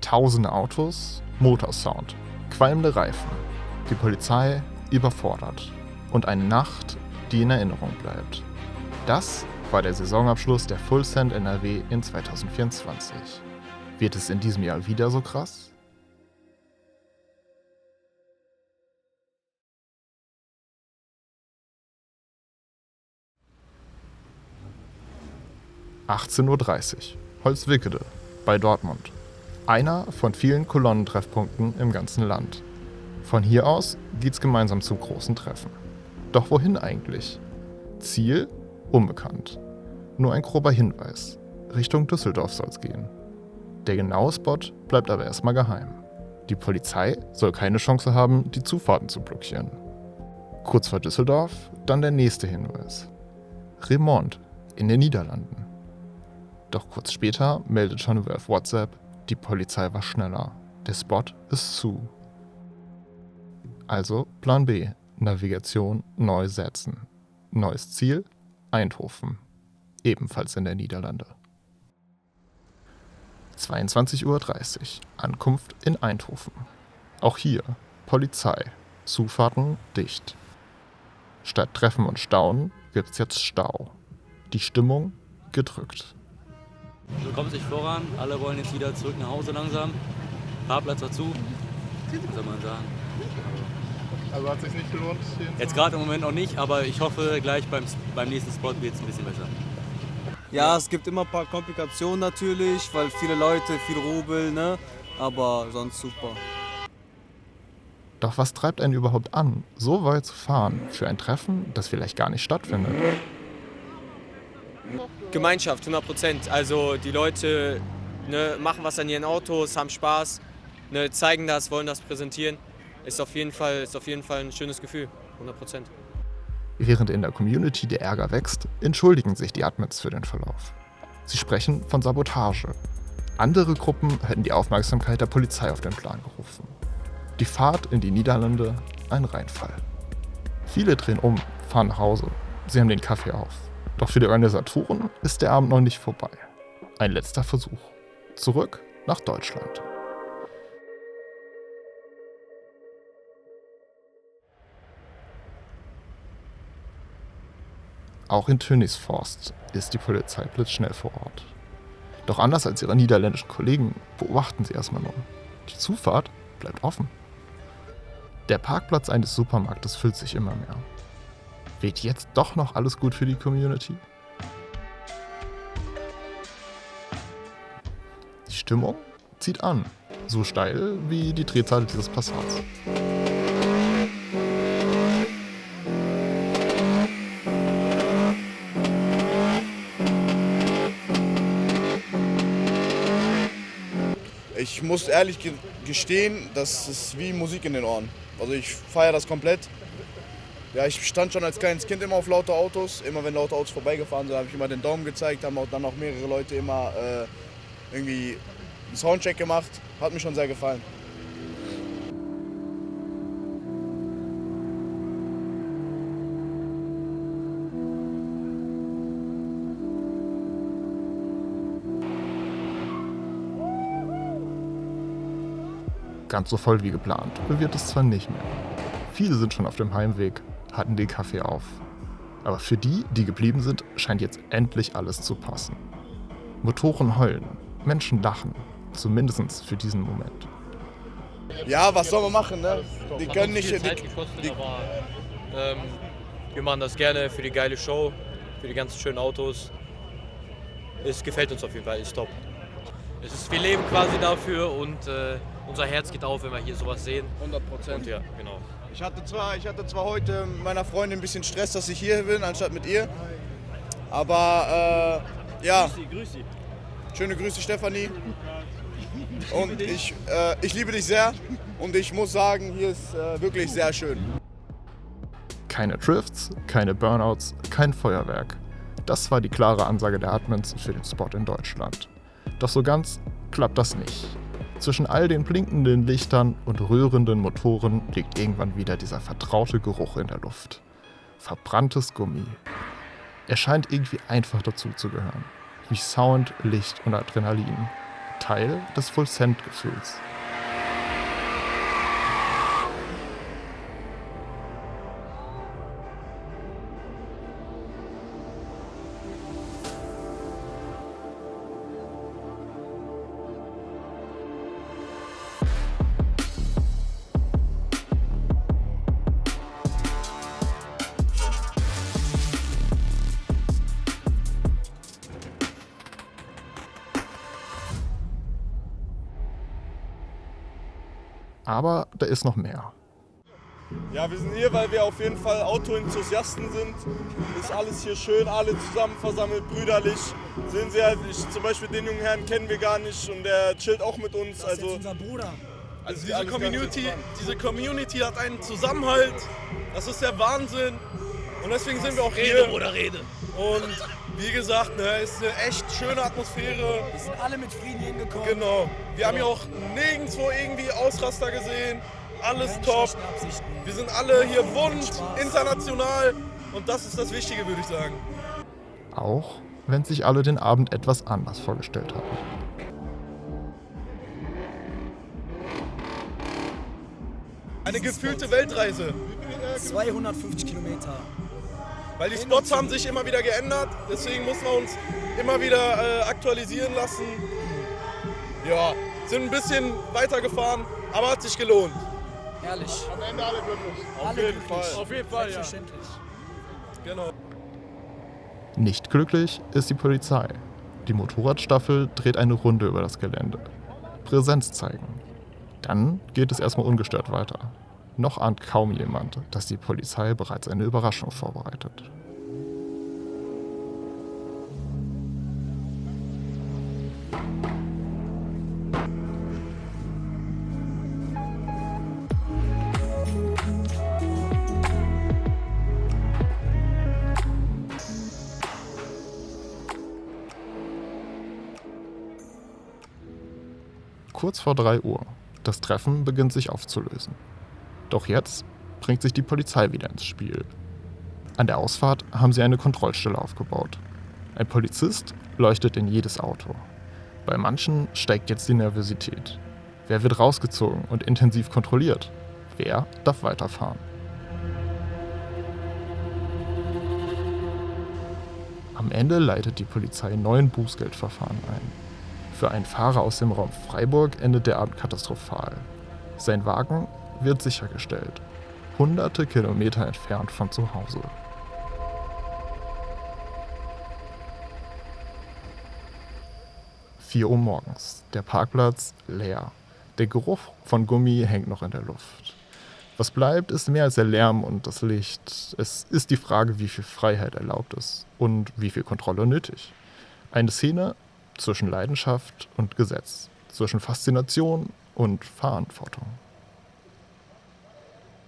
Tausende Autos, Motorsound, qualmende Reifen, die Polizei überfordert und eine Nacht, die in Erinnerung bleibt. Das war der Saisonabschluss der Full Send NRW in 2024. Wird es in diesem Jahr wieder so krass? (18:30 Uhr) Holzwickede bei Dortmund. Einer von vielen Kolonnentreffpunkten im ganzen Land. Von hier aus geht's gemeinsam zum großen Treffen. Doch wohin eigentlich? Ziel? Unbekannt. Nur ein grober Hinweis. Richtung Düsseldorf soll's gehen. Der genaue Spot bleibt aber erstmal geheim. Die Polizei soll keine Chance haben, die Zufahrten zu blockieren. Kurz vor Düsseldorf dann der nächste Hinweis. Remont in den Niederlanden. Doch kurz später meldet schon wer auf WhatsApp, die Polizei war schneller. Der Spot ist zu. Also Plan B, Navigation neu setzen. Neues Ziel, Eindhoven. Ebenfalls in der Niederlande. 22:30 Uhr, Ankunft in Eindhoven. Auch hier Polizei, Zufahrten dicht. Statt Treffen und Staunen gibt's jetzt Stau. Die Stimmung gedrückt. So kommt sich voran, alle wollen jetzt wieder zurück nach Hause langsam. Fahrplatz dazu, was soll man sagen. Also hat es sich nicht gelohnt? Jetzt gerade im Moment noch nicht, aber ich hoffe, gleich beim nächsten Spot wird es ein bisschen besser. Ja, es gibt immer ein paar Komplikationen natürlich, weil viele Leute, viel Rubel, ne? Aber sonst super. Doch was treibt einen überhaupt an, so weit zu fahren für ein Treffen, das vielleicht gar nicht stattfindet? Gemeinschaft, 100%. Also die Leute machen was an ihren Autos, haben Spaß, zeigen das, wollen das präsentieren. Ist auf jeden Fall ein schönes Gefühl, 100%. Während in der Community der Ärger wächst, entschuldigen sich die Admins für den Verlauf. Sie sprechen von Sabotage. Andere Gruppen hätten die Aufmerksamkeit der Polizei auf den Plan gerufen. Die Fahrt in die Niederlande ein Reinfall. Viele drehen um, fahren nach Hause. Sie haben den Kaffee auf. Doch für die Organisatoren ist der Abend noch nicht vorbei. Ein letzter Versuch. Zurück nach Deutschland. Auch in Tönisvorst ist die Polizei blitzschnell vor Ort. Doch anders als ihre niederländischen Kollegen beobachten sie erstmal nur. Die Zufahrt bleibt offen. Der Parkplatz eines Supermarktes füllt sich immer mehr. Wird jetzt doch noch alles gut für die Community? Die Stimmung zieht an, so steil wie die Drehzahl dieses Passats. Ich muss ehrlich gestehen, das ist wie Musik in den Ohren. Also ich feiere das komplett. Ja, ich stand schon als kleines Kind immer auf laute Autos. Immer wenn laute Autos vorbeigefahren sind, habe ich immer den Daumen gezeigt. Haben dann auch mehrere Leute immer irgendwie einen Soundcheck gemacht. Hat mir schon sehr gefallen. Ganz so voll wie geplant wird es zwar nicht mehr. Viele sind schon auf dem Heimweg, hatten den Kaffee auf. Aber für die, die geblieben sind, scheint jetzt endlich alles zu passen. Motoren heulen, Menschen lachen, zumindest für diesen Moment. Ja, was soll man machen, ne? Die können nicht... Wir machen das gerne für die geile Show, für die ganzen schönen Autos. Es gefällt uns auf jeden Fall, ist top. Wir leben quasi dafür und unser Herz geht auf, wenn wir hier sowas sehen. 100%. Ja, genau. Ich hatte zwar heute mit meiner Freundin ein bisschen Stress, dass ich hier bin, anstatt mit ihr. Aber ja, Grüß Sie. schöne Grüße Stefanie. Und ich liebe dich sehr und ich muss sagen, hier ist wirklich sehr schön. Keine Drifts, keine Burnouts, kein Feuerwerk. Das war die klare Ansage der Admins für den Spot in Deutschland. Doch so ganz klappt das nicht. Zwischen all den blinkenden Lichtern und rührenden Motoren liegt irgendwann wieder dieser vertraute Geruch in der Luft. Verbranntes Gummi. Er scheint irgendwie einfach dazuzugehören. Wie Sound, Licht und Adrenalin. Teil des Full-Cent-Gefühls. Aber da ist noch mehr. Ja, wir sind hier, weil wir auf jeden Fall Autoenthusiasten sind. Ist alles hier schön, alle zusammen versammelt, brüderlich. Sehen Sie halt, zum Beispiel den jungen Herrn kennen wir gar nicht und der chillt auch mit uns. Das ist jetzt unser Bruder. Also diese Community hat einen Zusammenhalt. Das ist der Wahnsinn. Und deswegen sind wir auch hier. Rede, Bruder, Rede. Und wie gesagt, ne, ist eine echt schöne Atmosphäre. Wir sind alle mit Frieden hingekommen. Genau. Wir haben hier auch nirgendwo irgendwie Ausraster gesehen. Alles Keine top. schlechten Absichten. Wir sind alle hier bunt, Spaß. international. Und das ist das Wichtige, würde ich sagen. Auch wenn sich alle den Abend etwas anders vorgestellt hatten. Eine gefühlte Weltreise. 250 Kilometer. Weil die Spots haben sich immer wieder geändert. Deswegen mussten wir uns immer wieder aktualisieren lassen. Ja, sind ein bisschen weitergefahren, aber hat sich gelohnt. Ehrlich. Am Ende alle glücklich. Alle jeden glücklich. Fall. Auf jeden Fall, ja. Selbstverständlich. Genau. Nicht glücklich ist die Polizei. Die Motorradstaffel dreht eine Runde über das Gelände. Präsenz zeigen. Dann geht es erstmal ungestört weiter. Noch ahnt kaum jemand, dass die Polizei bereits eine Überraschung vorbereitet. Kurz vor 3 Uhr. Das Treffen beginnt sich aufzulösen. Doch jetzt bringt sich die Polizei wieder ins Spiel. An der Ausfahrt haben sie eine Kontrollstelle aufgebaut. Ein Polizist leuchtet in jedes Auto. Bei manchen steigt jetzt die Nervosität. Wer wird rausgezogen und intensiv kontrolliert? Wer darf weiterfahren? Am Ende leitet die Polizei 9 Bußgeldverfahren ein. Für einen Fahrer aus dem Raum Freiburg endet der Abend katastrophal. Sein Wagen wird sichergestellt. Hunderte Kilometer entfernt von zu Hause. – 4 Uhr morgens. Der Parkplatz leer. Der Geruch von Gummi hängt noch in der Luft. Was bleibt, ist mehr als der Lärm und das Licht. Es ist die Frage, wie viel Freiheit erlaubt ist und wie viel Kontrolle nötig. Eine Szene zwischen Leidenschaft und Gesetz, zwischen Faszination und Verantwortung.